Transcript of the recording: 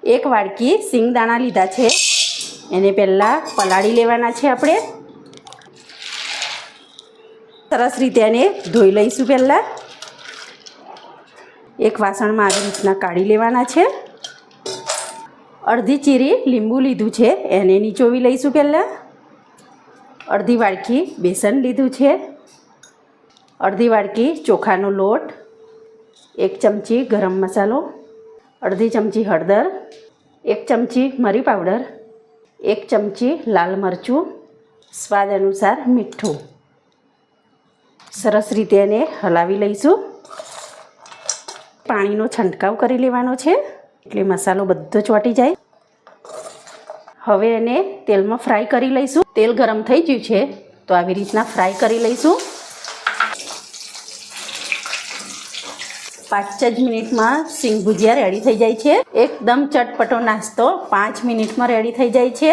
એક વાડકી સિંગદાણા લીધા છે, એને પહેલાં પલાળી લેવાના છે આપણે. સરસ રીતે એને ધોઈ લઈશું. પહેલાં એક વાસણમાં આવી રીતના કાઢી લેવાના છે. અડધી ચીરી લીંબુ લીધું છે, એને નીચોવી લઈશું. પહેલાં અડધી વાડકી બેસન લીધું છે, અડધી વાડકી ચોખાનો લોટ, 1 ચમચી ગરમ મસાલો, અડધી ચમચી હળદર, 1 ચમચી મરી પાવડર, 1 ચમચી લાલ મરચું, સ્વાદ અનુસાર મીઠું. સરસ રીતે એને હલાવી લઈશું. પાણીનો છંટકાવ કરી લેવાનો છે એટલે મસાલો બધો ચોંટી જાય. હવે એને તેલમાં ફ્રાય કરી લઈશું. તેલ ગરમ થઈ ગયું છે તો આવી રીતના ફ્રાય કરી લઈશું. 5 જ મિનિટમાં સિંગ ભુજિયા રેડી થઈ જાય છે. એકદમ ચટપટો નાસ્તો 5 મિનિટમાં રેડી થઈ જાય છે.